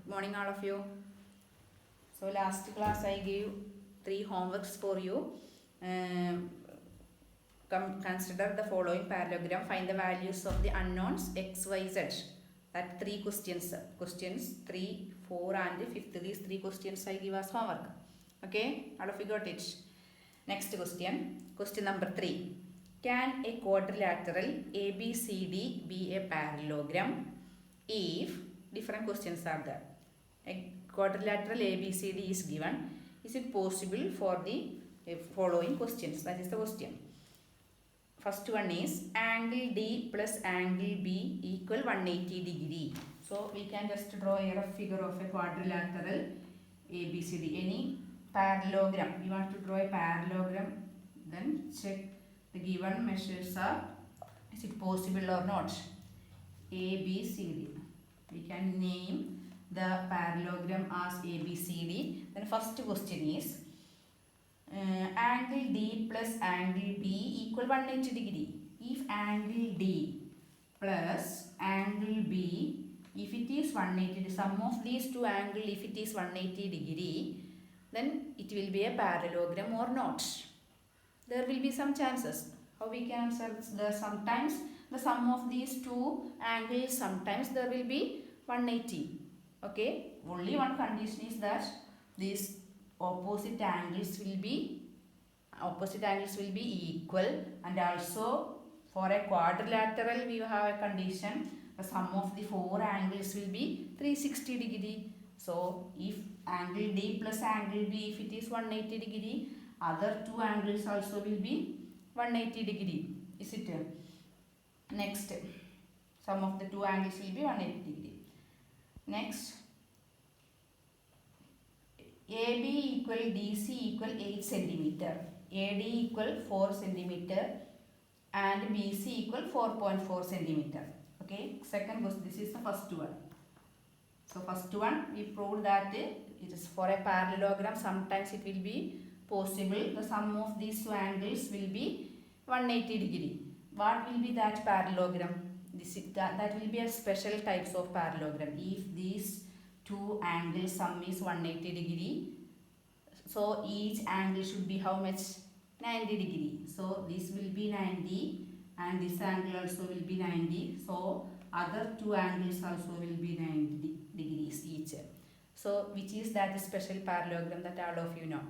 Good morning, all of you. So last class I gave 3 homeworks for you. Consider the following parallelogram. Find the values of the unknowns x, y, z. That 3 questions. Questions 3, 4 and 5th. These 3 questions I give as homework. Okay, all of you got it. Next question. Question number 3. Can a quadrilateral ABCD be a parallelogram if different questions are there? A quadrilateral ABCD is given. Is it possible for the following questions? That is the question. First one is angle D plus angle B equal 180 degree. So we can just draw a rough figure of a quadrilateral ABCD. Any parallelogram. We want to draw a parallelogram. Then check the given measures are. Is it possible or not? ABCD. We can name the parallelogram as ABCD. Then first question is angle D plus angle B equal 180 degree. If angle D plus angle B, if it is 180, the sum of these two angles, if it is 180 degree, then it will be a parallelogram or not. There will be some chances. How we can answer? Sometimes the sum of these two angles, sometimes there will be 180. Okay, only one condition is that these opposite angles will be equal, and also for a quadrilateral we have a condition, the sum of the four angles will be 360 degree. So if angle D plus angle B, if it is 180 degree, other two angles also will be 180 degree. Is it? Next, sum of the two angles will be 180 degree. Next, AB equal DC equal 8 centimeter, AD equal 4 centimeter, and BC equal 4.4 centimeter. Okay, second question. This is the first one. So first one, we proved that it is for a parallelogram. Sometimes it will be possible. The sum of these two angles will be 180 degree. What will be that parallelogram? That will be a special types of parallelogram. If these two angles sum is 180 degree, so each angle should be how much? 90 degree. So this will be 90 and this angle also will be 90. So other two angles also will be 90 degrees each. So which is that special parallelogram that all of you know?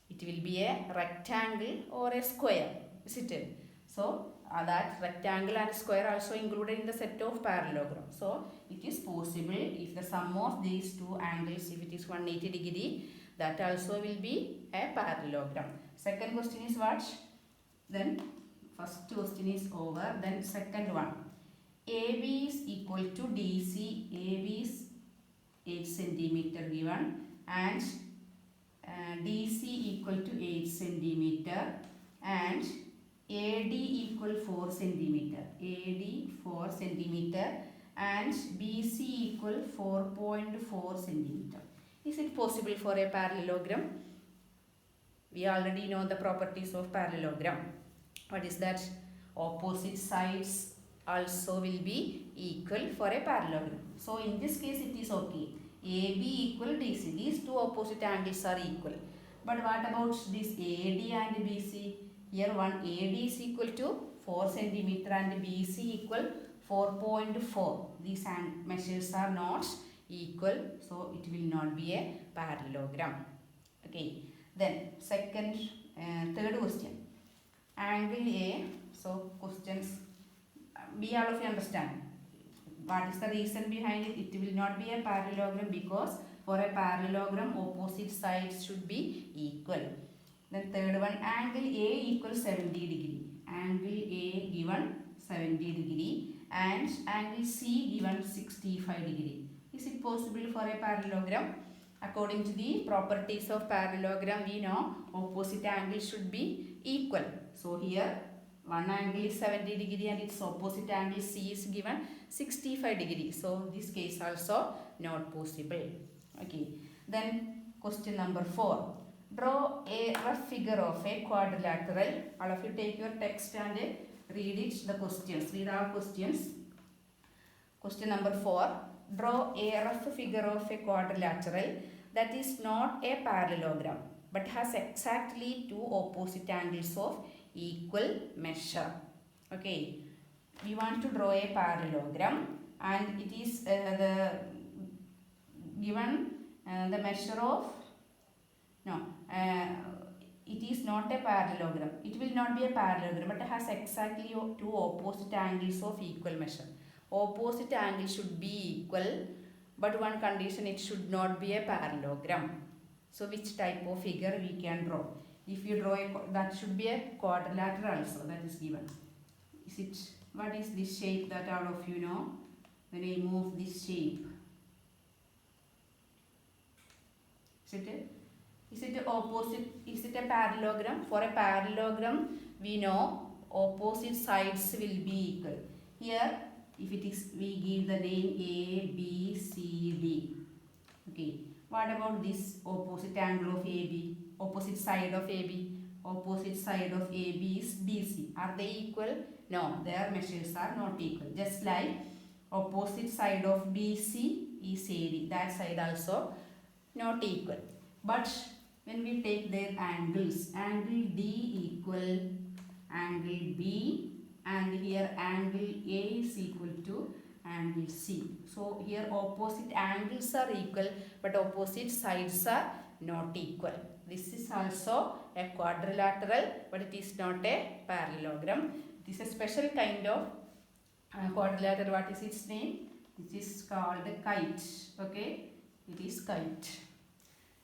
It will be a rectangle or a square. Is it? So that rectangle and square also included in the set of parallelogram. So it is possible if the sum of these two angles, if it is 180 degree, that also will be a parallelogram. Second question is what? Then first question is over. Then second one. AB is equal to DC. AB is 8 centimeter given, and DC equal to 8 centimeter, and AD equal 4 centimeter, AD 4 centimeter, and BC equal 4.4 centimeter. Is it possible for a parallelogram? We already know the properties of parallelogram. What is that? Opposite sides also will be equal for a parallelogram. So in this case it is okay. AB equal DC. These two opposite angles are equal. But what about this AD and BC? Here one AD is equal to 4 centimeter and BC equal 4.4. These measures are not equal, so it will not be a parallelogram. Okay. Then third question. Angle A. So questions B, all of you understand. What is the reason behind it? It will not be a parallelogram because for a parallelogram opposite sides should be equal. Then third one, angle A equals 70 degree. Angle A given 70 degree and angle C given 65 degree. Is it possible for a parallelogram? According to the properties of parallelogram, we know opposite angles should be equal. So here one angle is 70 degree and its opposite angle C is given 65 degree. So this case also not possible. Okay. Then question number 4. Draw a rough figure of a quadrilateral. All of you take your text and read it, the questions. Read our questions. Question number 4. draw a rough figure of a quadrilateral that is not a parallelogram but has exactly two opposite angles of equal measure. Okay, we want to draw a parallelogram and it is the given the measure of no it is not a parallelogram. It will not be a parallelogram but it has exactly two opposite angles of equal measure. Opposite angles should be equal but one condition, it should not be a parallelogram. So which type of figure we can draw? If you draw that should be a quadrilateral also, that is given. Is it, what is this shape that all of you know? When I move this shape, is it opposite? Is it a parallelogram? For a parallelogram, we know opposite sides will be equal. Here, if it is, we give the name A, B, C, D. Okay. What about this opposite angle of AB? Opposite side of AB? Opposite side of AB is BC. Are they equal? No, their measures are not equal. Just like opposite side of BC is AD. That side also not equal. But when we take their angles, angle D equal angle B, and here angle A is equal to angle C. So here opposite angles are equal but opposite sides are not equal. This is also a quadrilateral but it is not a parallelogram. It is a special kind of quadrilateral. What is its name? It is called kite. Okay, it is kite.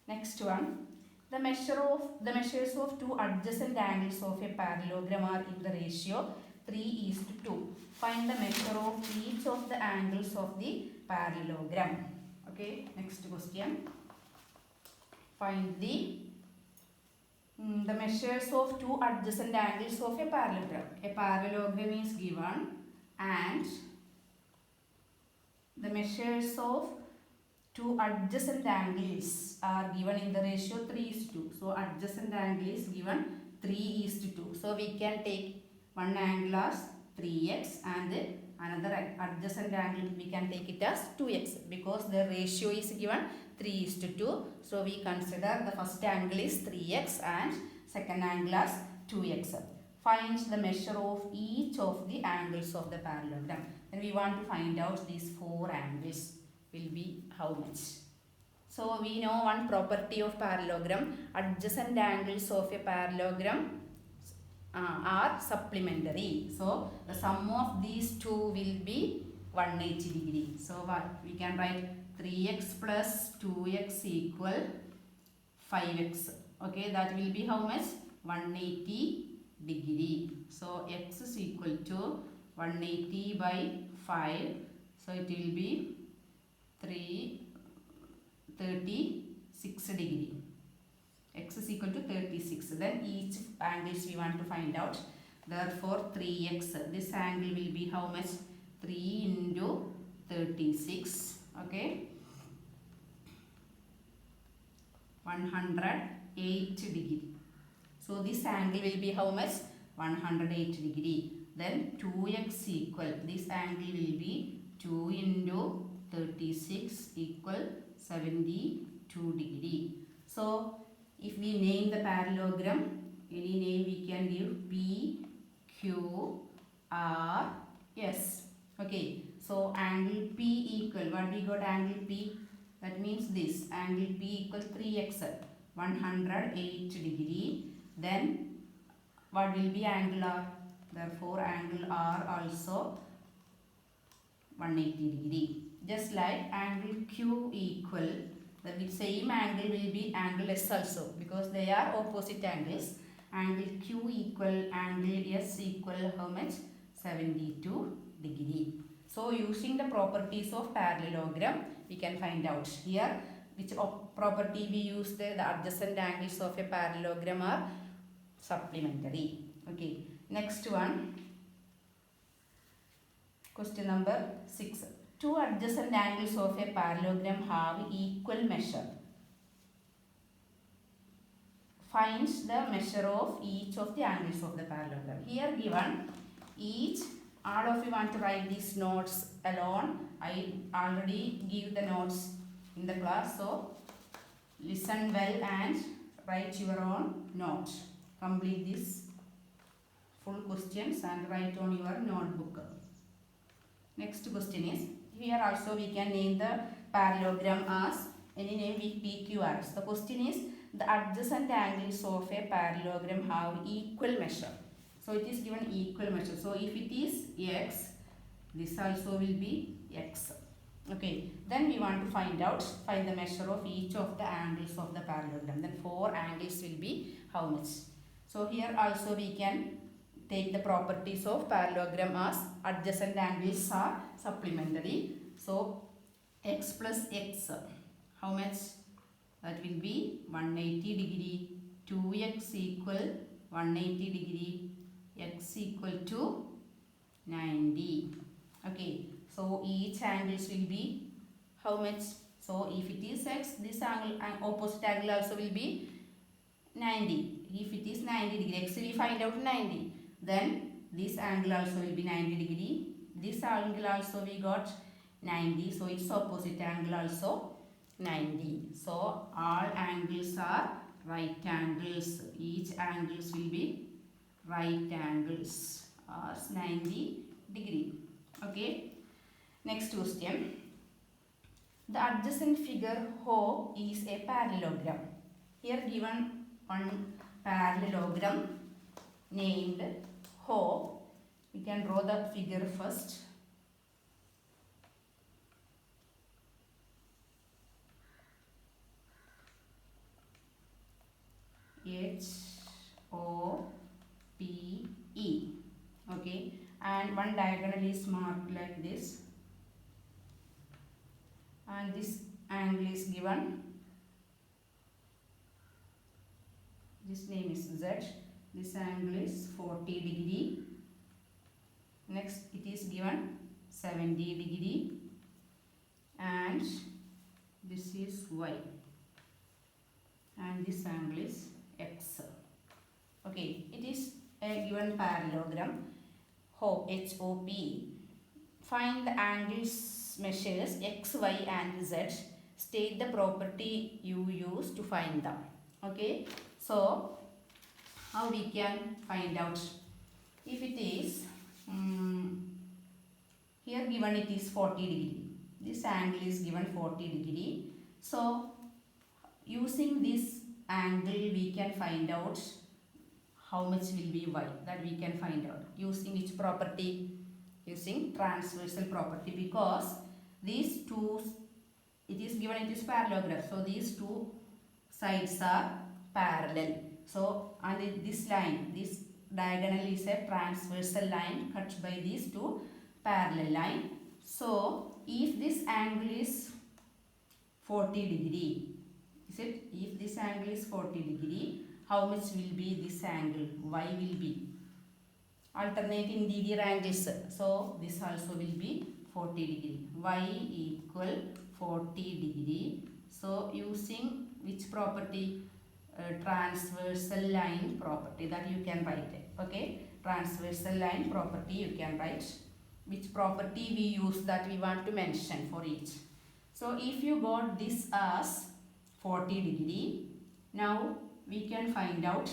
Next one. The measures of two adjacent angles of a parallelogram are in the ratio 3:2. Find the measure of each of the angles of the parallelogram. Okay, next question. Find the measures of two adjacent angles of a parallelogram. A parallelogram is given and the measures of two adjacent angles are given in the ratio 3:2. So adjacent angle is given 3:2. So we can take one angle as 3x and another adjacent angle we can take it as 2x because the ratio is given 3:2. So we consider the first angle is 3x and second angle as 2x. Find the measure of each of the angles of the parallelogram. Then we want to find out these four angles will be how much. So we know one property of parallelogram. Adjacent angles of a parallelogram are supplementary. So the sum of these two will be 180 degree. So what we can write 3x plus 2x equal 5x. Okay, that will be how much? 180 degree. So x is equal to 180 by 5. So it will be 36 degree. X is equal to 36. Then each angles we want to find out. Therefore 3x. This angle will be how much? 3 into 36. Okay. 108 degree. So this angle will be how much? 108 degree. Then 2x equal. This angle will be 2 into 36 equal 72 degree. So if we name the parallelogram, any name we can give P, Q, R, S. Okay. So angle P equal, what we got angle P? That means this angle P equal 3x, 108 degree. Then what will be angle R? Therefore angle R also 180 degree. Just like angle Q equal, the same angle will be angle S also because they are opposite angles. Angle Q equal angle S equal how much? 72 degree. So using the properties of parallelogram we can find out here which property we use there. The adjacent angles of a parallelogram are supplementary. Okay. Next one. Question number 6. Two adjacent angles of a parallelogram have equal measure. Find the measure of each of the angles of the parallelogram. Here given each, all of you want to write these notes alone. I already give the notes in the class, so listen well and write your own note. Complete this full questions and write on your notebook. Next question is, here also we can name the parallelogram as any name with PQRs. The question is, the adjacent angles of a parallelogram have equal measure. So it is given equal measure. So if it is x, this also will be x. Okay, then we want to find the measure of each of the angles of the parallelogram. Then 4 angles will be how much? So here also we can take the properties of parallelogram as adjacent angles are supplementary. So x plus x, how much? That will be 180 degree. 2x equal 180 degree. X equal to 90. Okay, so each angles will be how much? So if it is x, this angle and opposite angle also will be 90. If it is 90 degree, x we find out 90. Then this angle also will be 90 degree. This angle also we got 90. So its opposite angle also 90. So all angles are right angles. Each angles will be right angles as 90 degree. Okay. Next question. The adjacent figure O is a parallelogram. Here given one parallelogram named O. We can draw the figure first. HOPE. Okay, and one diagonal is marked like this, and this angle is given. This name is Z. This angle is 40 degree. Next it is given 70 degree, and this is Y, and this angle is X. Okay, it is a given parallelogram HOP. Find the angles measures X, Y and Z. State the property you use to find them. Okay, so how we can find out? If it is here given it is 40 degree. This angle is given 40 degree. So using this angle we can find out how much will be y. That we can find out using which property? Using transversal property, because these two, it is given it is parallelogram, so these two sides are parallel. So and this line, this diagonal is a transversal line cut by these two parallel line. So if this angle is 40 degree, is it? If this angle is 40 degree, how much will be this angle? Y will be alternate interior angles. So this also will be 40 degree. Y equal 40 degree. So using which property? Transversal line property, that you can write it. Okay, transversal line property you can write. Which property we use, that we want to mention for each. So if you got this as 40 degree, now we can find out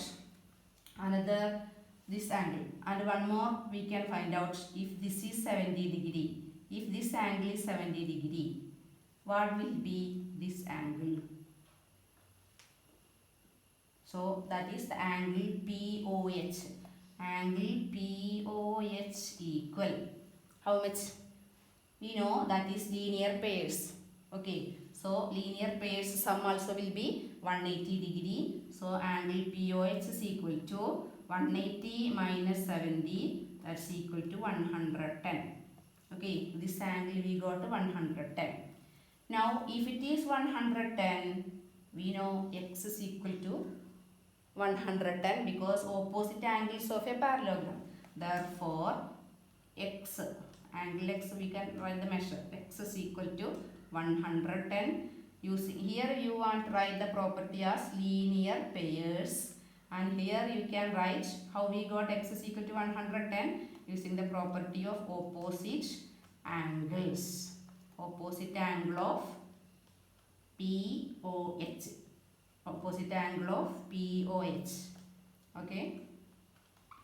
another this angle, and one more we can find out. If this is 70 degree, if this angle is 70 degree, what will be this angle? So that is the angle POH. Angle POH equal how much? We know that is linear pairs. Okay, so linear pairs sum also will be 180 degree. So angle POH is equal to 180 minus 70, that's equal to 110. Okay, this angle we got to 110. Now if it is 110, we know x is equal to 110 because opposite angles of a parallelogram. Therefore x, angle x we can write the measure. X is equal to 110. Using here you want to write the property as linear pairs, and here you can write how we got x is equal to 110 using the property of opposite angles. Opposite angle of POH. Opposite angle of POH. Okay.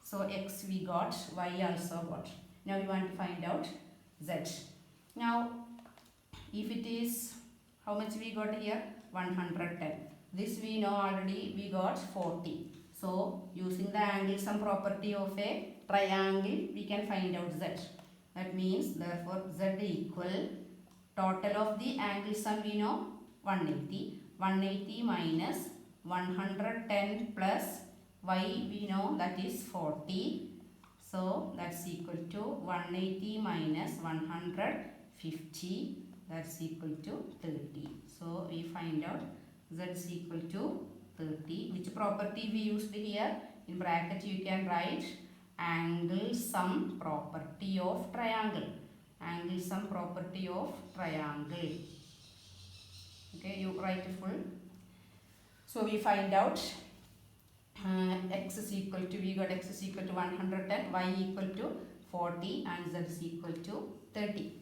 So x we got, y also got. Now we want to find out z. Now if it is, how much we got here? 110. This we know already, we got 40. So using the angle sum property of a triangle, we can find out z. That means therefore z equal, total of the angle sum we know 180. 180 minus 110 plus y we know that is 40. So that's equal to 180 minus 150, that's equal to 30. So we find out z is equal to 30. Which property we used here? In bracket you can write angle sum property of triangle. Angle sum property of triangle. Okay, you write full. So we find out x is equal to, we got x is equal to 110, y equal to 40 and z is equal to 30.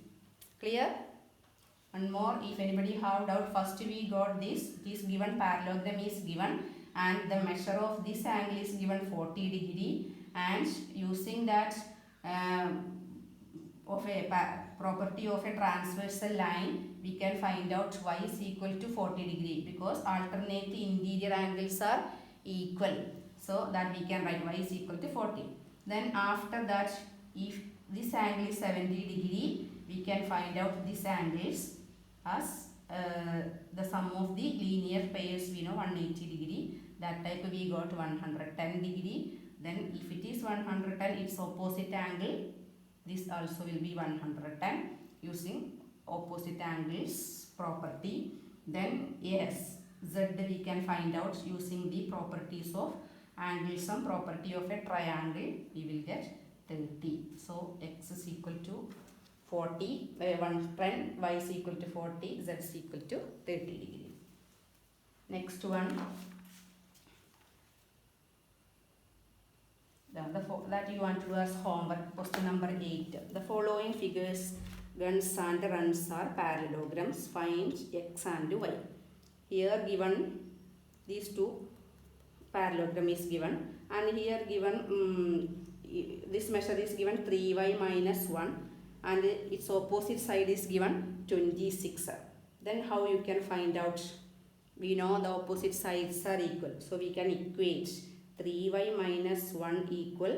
Clear? One more, if anybody have doubt, first we got this, it is given, parallelogram is given and the measure of this angle is given 40 degree, and using that of a property of a transversal line, we can find out y is equal to 40 degree because alternate interior angles are equal. So that we can write y is equal to 40. Then after that, if this angle is 70 degree, we can find out this angles as the sum of the linear pairs we know 180 degree. That type we got 110 degree. Then if it is 110, its opposite angle, this also will be 110 using opposite angles property. Then yes, z we can find out using the properties of angle sum property of a triangle. We will get 30. So x is equal to 40, 110, y is equal to 40, z is equal to 30 degree. Next one. That you want to do as homework, question number 8. The following figures, guns and runs are parallelograms. Find x and y. Here given these two parallelogram is given, and here given this measure is given 3y minus 1 and its opposite side is given 26. Then how you can find out? We know the opposite sides are equal, so we can equate 3y minus 1 equal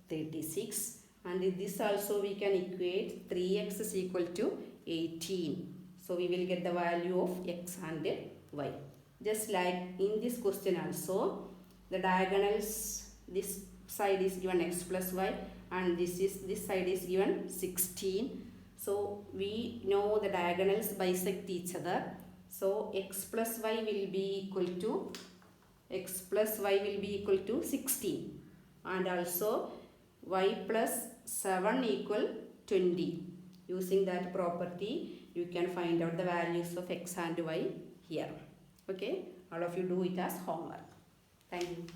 36, and this also we can equate 3x is equal to 18. So we will get the value of x and y. Just like in this question also, the diagonals, this side is given x plus y and this side is given 16. So we know the diagonals bisect each other. So x plus y will be equal to 16, and also y plus 7 equal 20. Using that property, you can find out the values of x and y here. Okay, all of you do it as homework. Thank you.